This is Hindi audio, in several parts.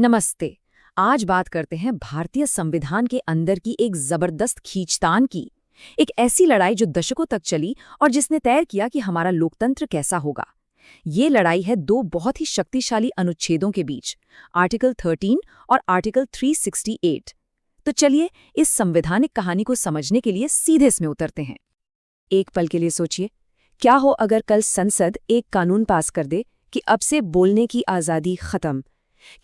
नमस्ते। आज बात करते हैं भारतीय संविधान के अंदर की एक जबरदस्त खींचतान की। एक ऐसी लड़ाई जो दशकों तक चली और जिसने तय किया कि हमारा लोकतंत्र कैसा होगा। ये लड़ाई है दो बहुत ही शक्तिशाली अनुच्छेदों के बीच, आर्टिकल 13 और आर्टिकल 368। तो चलिए इस संवैधानिक कहानी को समझने के लिए सीधे इसमें उतरते हैं। एक पल के लिए सोचिए, क्या हो अगर कल संसद एक कानून पास कर दे कि अब से बोलने की आज़ादी खत्म।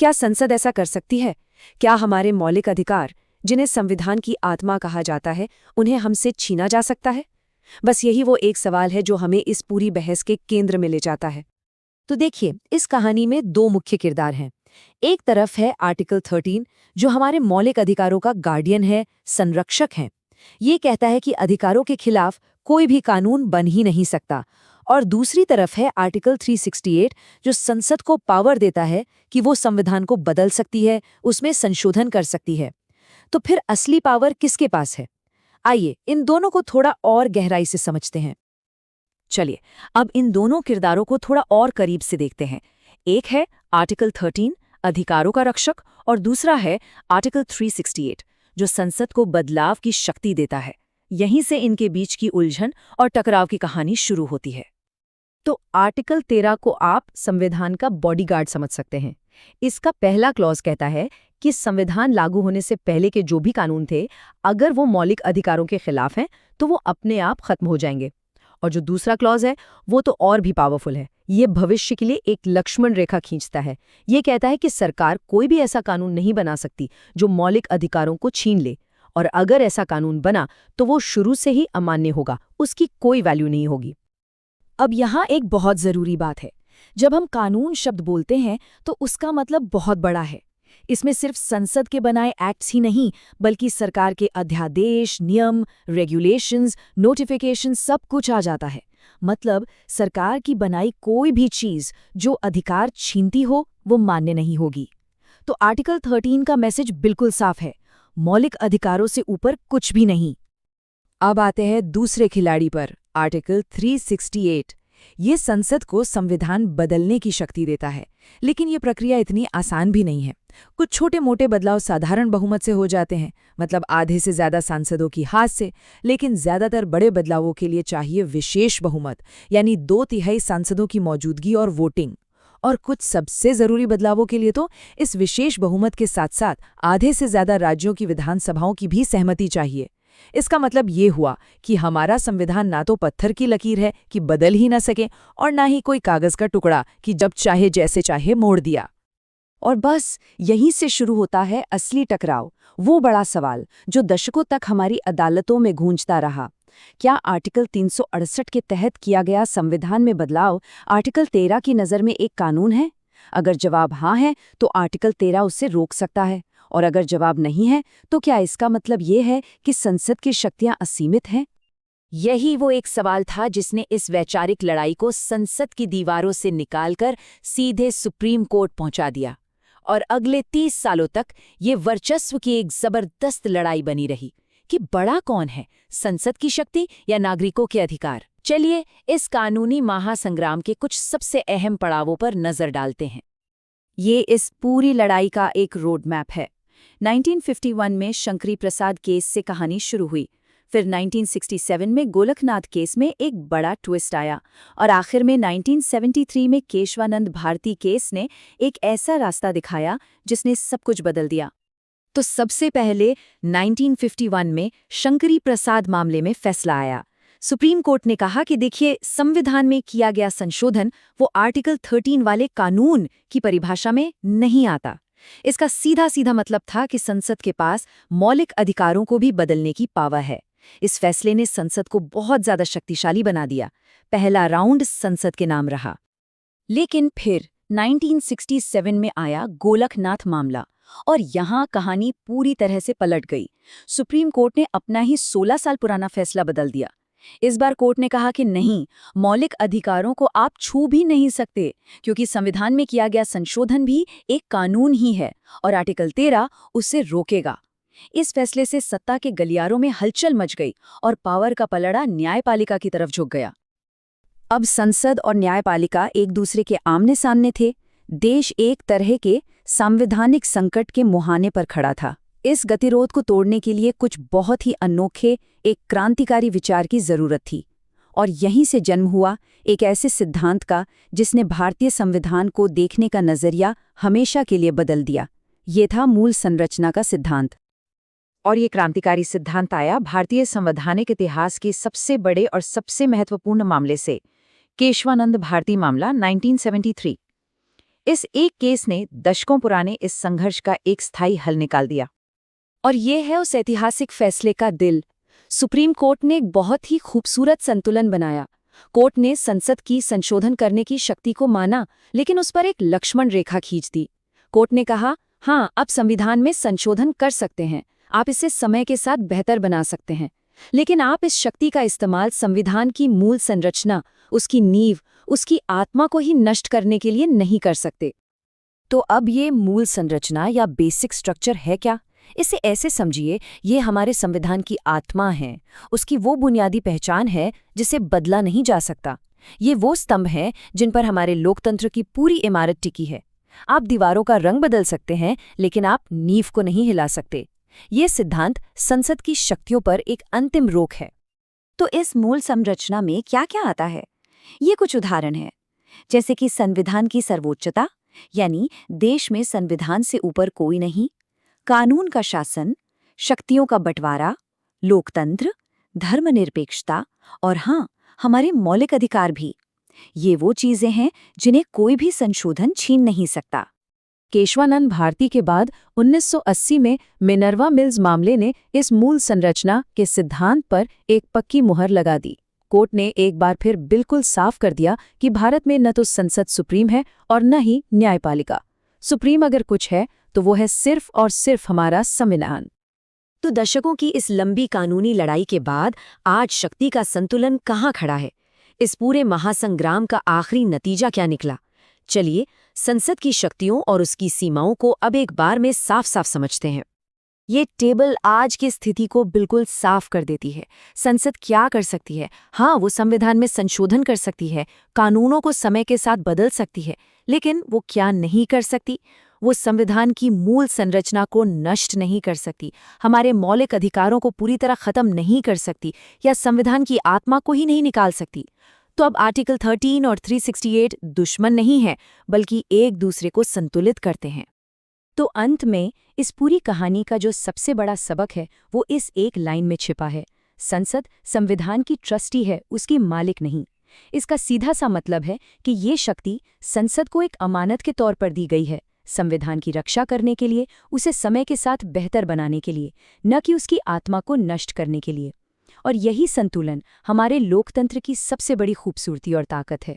क्या संसद ऐसा कर सकती है? क्या हमारे मौलिक अधिकार, जिन्हें संविधान की आत्मा कहा जाता है, उन्हें हमसे छीना जा सकता है? बस यही वो एक सवाल है जो हमें इस पूरी बहस के केंद्र में ले जाता है। तो देखिए, इस कहानी में दो मुख्य किरदार हैं। एक तरफ है आर्टिकल 13, जो हमारे मौलिक अधिकारों का गार्डियन है, संरक्षक है। ये कहता है कि अधिकारों के खिलाफ कोई भी कानून बन ही नहीं सकता। और दूसरी तरफ है आर्टिकल 368, जो संसद को पावर देता है कि वो संविधान को बदल सकती है, उसमें संशोधन कर सकती है। तो फिर असली पावर किसके पास है? आइए इन दोनों को थोड़ा और गहराई से समझते हैं। चलिए अब इन दोनों किरदारों को थोड़ा और करीब से देखते हैं। एक है आर्टिकल 13, अधिकारों का रक्षक, और दूसरा है आर्टिकल 368, जो संसद को बदलाव की शक्ति देता है। यहीं से इनके बीच की उलझन और टकराव की कहानी शुरू होती है। तो आर्टिकल 13 को आप संविधान का बॉडीगार्ड समझ सकते हैं। इसका पहला क्लॉज कहता है कि संविधान लागू होने से पहले के जो भी कानून थे, अगर वो मौलिक अधिकारों के खिलाफ हैं तो वो अपने आप खत्म हो जाएंगे। और जो दूसरा क्लॉज है वो तो और भी पावरफुल है। ये भविष्य के लिए एक लक्ष्मण रेखा खींचता है। ये कहता है कि सरकार कोई भी ऐसा कानून नहीं बना सकती जो मौलिक अधिकारों को छीन ले, और अगर ऐसा कानून बना तो वो शुरू से ही अमान्य होगा, उसकी कोई वैल्यू नहीं होगी। अब यहाँ एक बहुत ज़रूरी बात है। जब हम कानून शब्द बोलते हैं तो उसका मतलब बहुत बड़ा है। इसमें सिर्फ संसद के बनाए एक्ट्स ही नहीं, बल्कि सरकार के अध्यादेश, नियम, रेगुलेशंस, नोटिफिकेशन सब कुछ आ जाता है। मतलब सरकार की बनाई कोई भी चीज़ जो अधिकार छीनती हो, वो मान्य नहीं होगी। तो आर्टिकल 13 का मैसेज बिल्कुल साफ है, मौलिक अधिकारों से ऊपर कुछ भी नहीं। अब आते हैं दूसरे खिलाड़ी पर, आर्टिकल 368। ये संसद को संविधान बदलने की शक्ति देता है, लेकिन ये प्रक्रिया इतनी आसान भी नहीं है। कुछ छोटे मोटे बदलाव साधारण बहुमत से हो जाते हैं, मतलब आधे से ज्यादा सांसदों की हाथ से, लेकिन ज्यादातर बड़े बदलावों के लिए चाहिए विशेष बहुमत, यानी 2/3 सांसदों की मौजूदगी और वोटिंग। और कुछ सबसे जरूरी बदलावों के लिए तो इस विशेष बहुमत के साथ साथ आधे से ज्यादा राज्यों की विधानसभाओं की भी सहमति चाहिए। इसका मतलब ये हुआ कि हमारा संविधान ना तो पत्थर की लकीर है कि बदल ही ना सके, और ना ही कोई कागज का टुकड़ा कि जब चाहे जैसे चाहे मोड़ दिया। और बस यहीं से शुरू होता है असली टकराव, वो बड़ा सवाल जो दशकों तक हमारी अदालतों में गूंजता रहा। क्या आर्टिकल 368 के तहत किया गया संविधान में बदलाव आर्टिकल 13 की नज़र में एक कानून है? अगर जवाब हाँ है तो आर्टिकल 13 उससे रोक सकता है, और अगर जवाब नहीं है तो क्या इसका मतलब ये है कि संसद की शक्तियां असीमित हैं? यही वो एक सवाल था जिसने इस वैचारिक लड़ाई को संसद की दीवारों से निकालकर सीधे सुप्रीम कोर्ट पहुंचा दिया। और अगले 30 सालों तक ये वर्चस्व की एक जबरदस्त लड़ाई बनी रही कि बड़ा कौन है, संसद की शक्ति या नागरिकों के अधिकार। चलिए इस कानूनी महासंग्राम के कुछ सबसे अहम पड़ावों पर नजर डालते हैं। ये इस पूरी लड़ाई का एक रोड मैप है। 1951 में शंकरी प्रसाद केस से कहानी शुरू हुई, फिर 1967 में गोलकनाथ केस में एक बड़ा ट्विस्ट आया, और आखिर में 1973 में केशवानंद भारती केस ने एक ऐसा रास्ता दिखाया जिसने सब कुछ बदल दिया। तो सबसे पहले 1951 में शंकरी प्रसाद मामले में फैसला आया। सुप्रीम कोर्ट ने कहा कि देखिए, संविधान में किया गया संशोधन वो आर्टिकल 13 वाले कानून की परिभाषा में नहीं आता। इसका सीधा सीधा मतलब था कि संसद के पास मौलिक अधिकारों को भी बदलने की पावर है। इस फैसले ने संसद को बहुत ज्यादा शक्तिशाली बना दिया। पहला राउंड संसद के नाम रहा। लेकिन फिर 1967 में आया गोलकनाथ मामला, और यहाँ कहानी पूरी तरह से पलट गई। सुप्रीम कोर्ट ने अपना ही 16 साल पुराना फैसला बदल दिया। इस बार कोर्ट ने कहा कि नहीं, मौलिक अधिकारों को आप छू भी नहीं सकते, क्योंकि संविधान में किया गया संशोधन भी एक कानून ही है और आर्टिकल 13 उसे रोकेगा। इस फैसले से सत्ता के गलियारों में हलचल मच गई और पावर का पलड़ा न्यायपालिका की तरफ झुक गया। अब संसद और न्यायपालिका एक दूसरे के आमने सामने थे। देश एक तरह के सांविधानिक संकट के मुहाने पर खड़ा था। इस गतिरोध को तोड़ने के लिए कुछ बहुत ही अनोखे, एक क्रांतिकारी विचार की जरूरत थी। और यहीं से जन्म हुआ एक ऐसे सिद्धांत का जिसने भारतीय संविधान को देखने का नजरिया हमेशा के लिए बदल दिया। ये था मूल संरचना का सिद्धांत। और ये क्रांतिकारी सिद्धांत आया भारतीय संवैधानिक इतिहास के सबसे बड़े और सबसे महत्वपूर्ण मामले से, केशवानंद भारती मामला 1973। इस एक केस ने दशकों पुराने इस संघर्ष का एक स्थायी हल निकाल दिया। और ये है उस ऐतिहासिक फैसले का दिल। सुप्रीम कोर्ट ने एक बहुत ही खूबसूरत संतुलन बनाया। कोर्ट ने संसद की संशोधन करने की शक्ति को माना, लेकिन उस पर एक लक्ष्मण रेखा खींच दी। कोर्ट ने कहा, हाँ, आप संविधान में संशोधन कर सकते हैं, आप इसे समय के साथ बेहतर बना सकते हैं, लेकिन आप इस शक्ति का इस्तेमाल संविधान की मूल संरचना, उसकी नींव, उसकी आत्मा को ही नष्ट करने के लिए नहीं कर सकते। तो अब ये मूल संरचना या बेसिक स्ट्रक्चर है क्या? इसे ऐसे समझिए, ये हमारे संविधान की आत्मा है, उसकी वो बुनियादी पहचान है जिसे बदला नहीं जा सकता। ये वो स्तंभ हैं जिन पर हमारे लोकतंत्र की पूरी इमारत टिकी है। आप दीवारों का रंग बदल सकते हैं, लेकिन आप नींव को नहीं हिला सकते। ये सिद्धांत संसद की शक्तियों पर एक अंतिम रोक है। तो इस मूल संरचना में क्या क्या आता है? ये कुछ उदाहरण हैं, जैसे कि संविधान की सर्वोच्चता, यानी देश में संविधान से ऊपर कोई नहीं, कानून का शासन, शक्तियों का बंटवारा, लोकतंत्र, धर्मनिरपेक्षता और हाँ, हमारे मौलिक अधिकार भी। ये वो चीजें हैं जिन्हें कोई भी संशोधन छीन नहीं सकता। केशवानंद भारती के बाद 1980 में मिनर्वा मिल्स मामले ने इस मूल संरचना के सिद्धांत पर एक पक्की मुहर लगा दी। कोर्ट ने एक बार फिर बिल्कुल साफ कर दिया कि भारत में न तो संसद सुप्रीम है और न ही न्यायपालिका। सुप्रीम अगर कुछ है तो वो है सिर्फ और सिर्फ हमारा संविधान। तो दशकों की इस लंबी कानूनी लड़ाई के बाद आज शक्ति का संतुलन कहाँ खड़ा है? इस पूरे महासंग्राम का आखिरी नतीजा क्या निकला? चलिए, संसद की शक्तियों और उसकी सीमाओं को अब एक बार में साफ साफ समझते हैं। ये टेबल आज की स्थिति को बिल्कुल साफ कर देती है। संसद क्या कर सकती है? हाँ, वो संविधान में संशोधन कर सकती है, कानूनों को समय के साथ बदल सकती है, लेकिन वो क्या नहीं कर सकती? वो संविधान की मूल संरचना को नष्ट नहीं कर सकती, हमारे मौलिक अधिकारों को पूरी तरह खत्म नहीं कर सकती, या संविधान की आत्मा को ही नहीं निकाल सकती। तो अब आर्टिकल 13 और 368 दुश्मन नहीं है, बल्कि एक दूसरे को संतुलित करते हैं। तो अंत में इस पूरी कहानी का जो सबसे बड़ा सबक है वो इस एक लाइन में छिपा है: संसद संविधान की ट्रस्टी है, उसकी मालिक नहीं। इसका सीधा सा मतलब है कि ये शक्ति संसद को एक अमानत के तौर पर दी गई है, संविधान की रक्षा करने के लिए, उसे समय के साथ बेहतर बनाने के लिए, न कि उसकी आत्मा को नष्ट करने के लिए। और यही संतुलन हमारे लोकतंत्र की सबसे बड़ी खूबसूरती और ताकत है।